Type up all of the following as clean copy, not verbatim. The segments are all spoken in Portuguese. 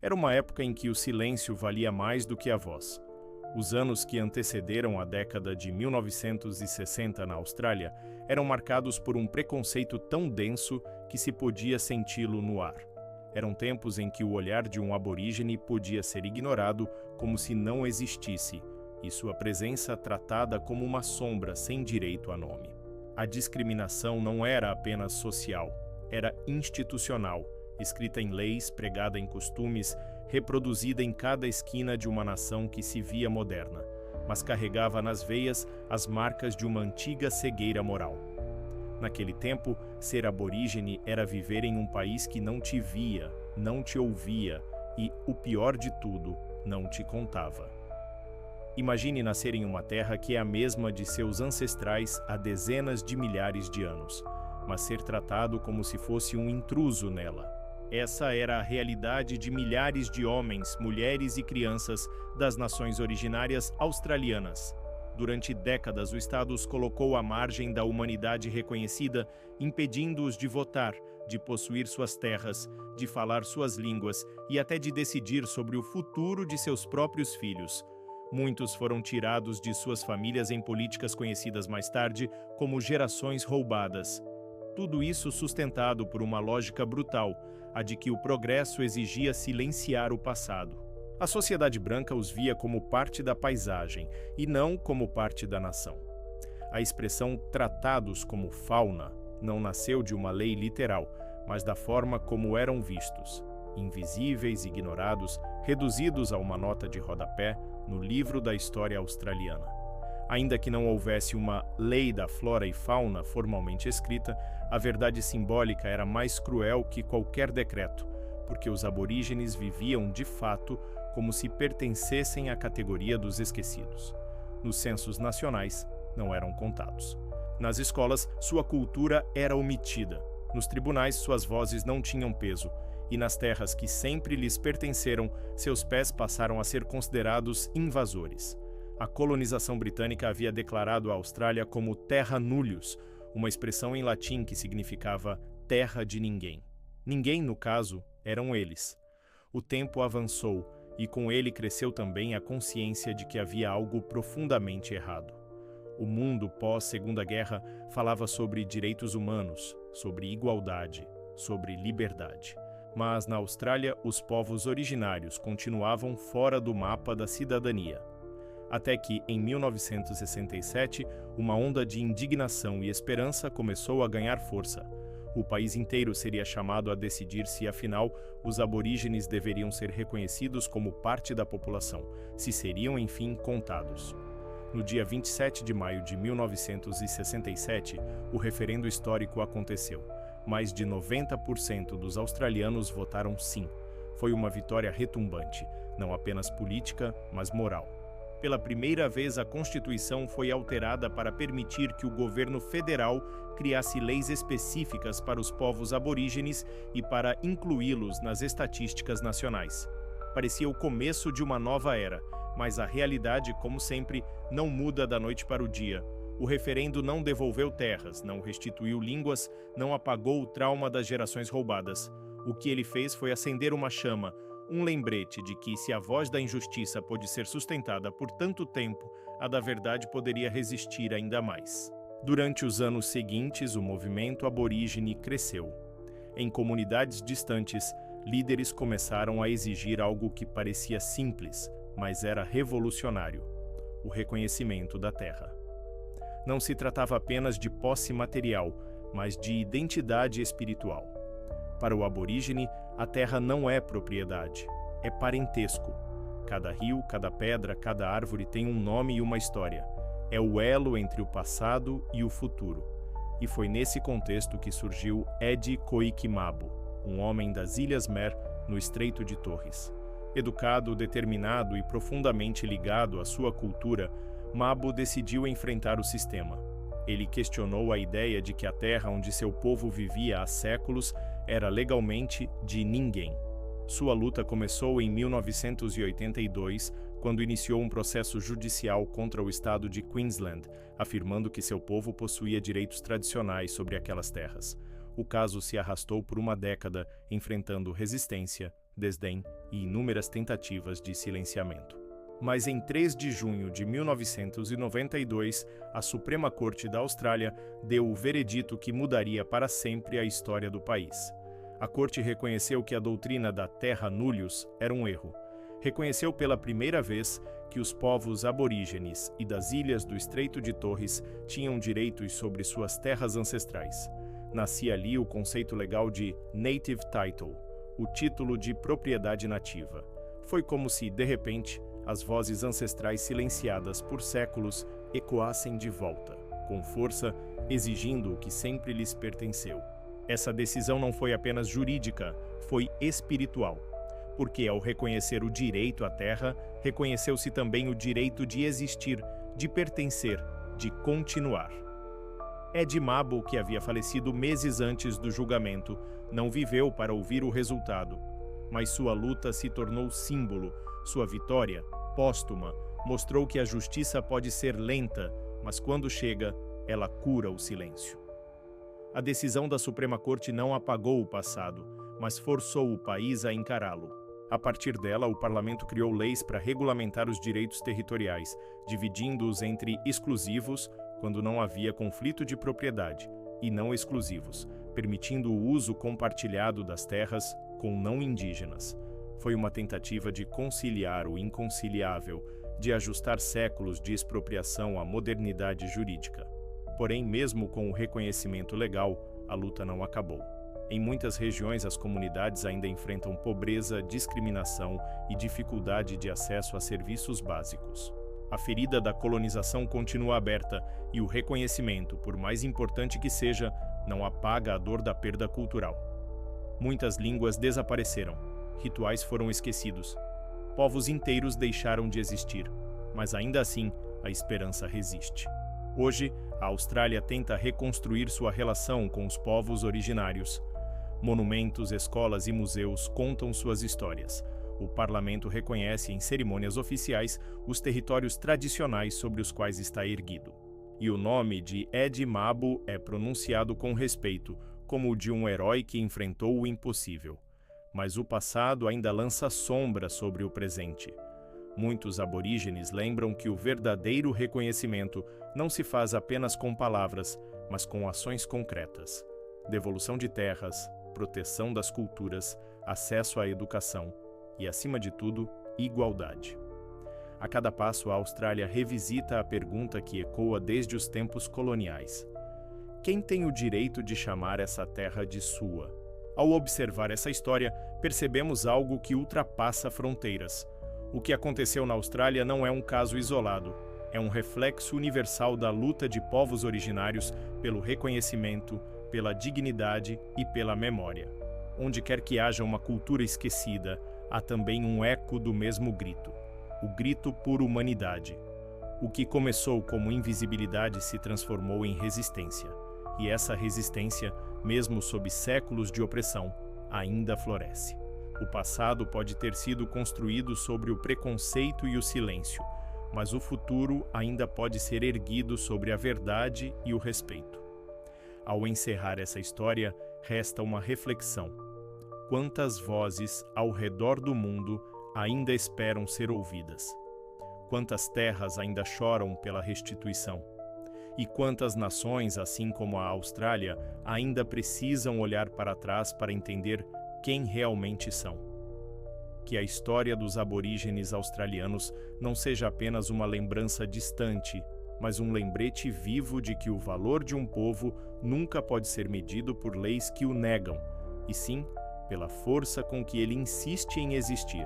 Era uma época em que o silêncio valia mais do que a voz. Os anos que antecederam a década de 1960 na Austrália eram marcados por um preconceito tão denso que se podia senti-lo no ar. Eram tempos em que o olhar de um aborígene podia ser ignorado como se não existisse, e sua presença tratada como uma sombra sem direito a nome. A discriminação não era apenas social, era institucional, escrita em leis, pregada em costumes, reproduzida em cada esquina de uma nação que se via moderna, mas carregava nas veias as marcas de uma antiga cegueira moral. Naquele tempo, ser aborígene era viver em um país que não te via, não te ouvia e, o pior de tudo, não te contava. Imagine nascer em uma terra que é a mesma de seus ancestrais há dezenas de milhares de anos, mas ser tratado como se fosse um intruso nela. Essa era a realidade de milhares de homens, mulheres e crianças das nações originárias australianas. Durante décadas, o Estado os colocou à margem da humanidade reconhecida, impedindo-os de votar, de possuir suas terras, de falar suas línguas e até de decidir sobre o futuro de seus próprios filhos. Muitos foram tirados de suas famílias em políticas conhecidas mais tarde como gerações roubadas. Tudo isso sustentado por uma lógica brutal, a de que o progresso exigia silenciar o passado. A sociedade branca os via como parte da paisagem e não como parte da nação. A expressão tratados como fauna não nasceu de uma lei literal, mas da forma como eram vistos, invisíveis, ignorados, reduzidos a uma nota de rodapé no livro da história australiana. Ainda que não houvesse uma lei da flora e fauna formalmente escrita, a verdade simbólica era mais cruel que qualquer decreto, porque os aborígenes viviam, de fato, como se pertencessem à categoria dos esquecidos. Nos censos nacionais, não eram contados. Nas escolas, sua cultura era omitida. Nos tribunais, suas vozes não tinham peso. E nas terras que sempre lhes pertenceram, seus pés passaram a ser considerados invasores. A colonização britânica havia declarado a Austrália como terra nullius, uma expressão em latim que significava terra de ninguém. Ninguém, no caso, eram eles. O tempo avançou e com ele cresceu também a consciência de que havia algo profundamente errado. O mundo pós-Segunda Guerra falava sobre direitos humanos, sobre igualdade, sobre liberdade. Mas na Austrália, os povos originários continuavam fora do mapa da cidadania. Até que, em 1967, uma onda de indignação e esperança começou a ganhar força. O país inteiro seria chamado a decidir se, afinal, os aborígenes deveriam ser reconhecidos como parte da população, se seriam, enfim, contados. No dia 27 de maio de 1967, o referendo histórico aconteceu. Mais de 90% dos australianos votaram sim. Foi uma vitória retumbante, não apenas política, mas moral. Pela primeira vez, a Constituição foi alterada para permitir que o governo federal criasse leis específicas para os povos aborígenes e para incluí-los nas estatísticas nacionais. Parecia o começo de uma nova era, mas a realidade, como sempre, não muda da noite para o dia. O referendo não devolveu terras, não restituiu línguas, não apagou o trauma das gerações roubadas. O que ele fez foi acender uma chama, um lembrete de que, se a voz da injustiça pôde ser sustentada por tanto tempo, a da verdade poderia resistir ainda mais. Durante os anos seguintes, o movimento aborígene cresceu. Em comunidades distantes, líderes começaram a exigir algo que parecia simples, mas era revolucionário: o reconhecimento da terra. Não se tratava apenas de posse material, mas de identidade espiritual. Para o aborígene, a terra não é propriedade, é parentesco. Cada rio, cada pedra, cada árvore tem um nome e uma história. É o elo entre o passado e o futuro. E foi nesse contexto que surgiu Edi Koikimabo, um homem das Ilhas Mer, no Estreito de Torres. Educado, determinado e profundamente ligado à sua cultura, Mabo decidiu enfrentar o sistema. Ele questionou a ideia de que a terra onde seu povo vivia há séculos era legalmente de ninguém. Sua luta começou em 1982, quando iniciou um processo judicial contra o estado de Queensland, afirmando que seu povo possuía direitos tradicionais sobre aquelas terras. O caso se arrastou por uma década, enfrentando resistência, desdém e inúmeras tentativas de silenciamento. Mas em 3 de junho de 1992, a Suprema Corte da Austrália deu o veredito que mudaria para sempre a história do país. A Corte reconheceu que a doutrina da Terra Nullius era um erro. Reconheceu pela primeira vez que os povos aborígenes e das ilhas do Estreito de Torres tinham direitos sobre suas terras ancestrais. Nascia ali o conceito legal de Native Title, o título de propriedade nativa. Foi como se, de repente, as vozes ancestrais silenciadas por séculos ecoassem de volta, com força, exigindo o que sempre lhes pertenceu. Essa decisão não foi apenas jurídica, foi espiritual, porque ao reconhecer o direito à terra, reconheceu-se também o direito de existir, de pertencer, de continuar. Ed Mabo, que havia falecido meses antes do julgamento, não viveu para ouvir o resultado, mas sua luta se tornou símbolo. Sua vitória, póstuma, mostrou que a justiça pode ser lenta, mas quando chega, ela cura o silêncio. A decisão da Suprema Corte não apagou o passado, mas forçou o país a encará-lo. A partir dela, o parlamento criou leis para regulamentar os direitos territoriais, dividindo-os entre exclusivos, quando não havia conflito de propriedade, e não exclusivos, permitindo o uso compartilhado das terras com não indígenas. Foi uma tentativa de conciliar o inconciliável, de ajustar séculos de expropriação à modernidade jurídica. Porém, mesmo com o reconhecimento legal, a luta não acabou. Em muitas regiões, as comunidades ainda enfrentam pobreza, discriminação e dificuldade de acesso a serviços básicos. A ferida da colonização continua aberta e o reconhecimento, por mais importante que seja, não apaga a dor da perda cultural. Muitas línguas desapareceram, rituais foram esquecidos, povos inteiros deixaram de existir, mas ainda assim a esperança resiste. Hoje, a Austrália tenta reconstruir sua relação com os povos originários. Monumentos, escolas e museus contam suas histórias. O parlamento reconhece em cerimônias oficiais os territórios tradicionais sobre os quais está erguido. E o nome de Ed Mabo é pronunciado com respeito, como o de um herói que enfrentou o impossível. Mas o passado ainda lança sombra sobre o presente. Muitos aborígenes lembram que o verdadeiro reconhecimento não se faz apenas com palavras, mas com ações concretas. Devolução de terras, proteção das culturas, acesso à educação e, acima de tudo, igualdade. A cada passo, a Austrália revisita a pergunta que ecoa desde os tempos coloniais: quem tem o direito de chamar essa terra de sua? Ao observar essa história, percebemos algo que ultrapassa fronteiras. O que aconteceu na Austrália não é um caso isolado, é um reflexo universal da luta de povos originários pelo reconhecimento, pela dignidade e pela memória. Onde quer que haja uma cultura esquecida, há também um eco do mesmo grito, o grito por humanidade. O que começou como invisibilidade se transformou em resistência, e essa resistência, mesmo sob séculos de opressão, ainda floresce. O passado pode ter sido construído sobre o preconceito e o silêncio, mas o futuro ainda pode ser erguido sobre a verdade e o respeito. Ao encerrar essa história, resta uma reflexão. Quantas vozes ao redor do mundo ainda esperam ser ouvidas? Quantas terras ainda choram pela restituição? E quantas nações, assim como a Austrália, ainda precisam olhar para trás para entender quem realmente são? Que a história dos aborígenes australianos não seja apenas uma lembrança distante, mas um lembrete vivo de que o valor de um povo nunca pode ser medido por leis que o negam, e sim pela força com que ele insiste em existir.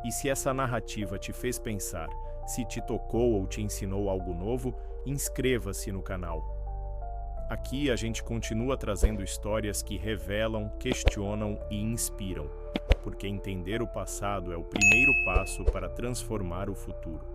E se essa narrativa te fez pensar, se te tocou ou te ensinou algo novo, inscreva-se no canal. Aqui a gente continua trazendo histórias que revelam, questionam e inspiram, porque entender o passado é o primeiro passo para transformar o futuro.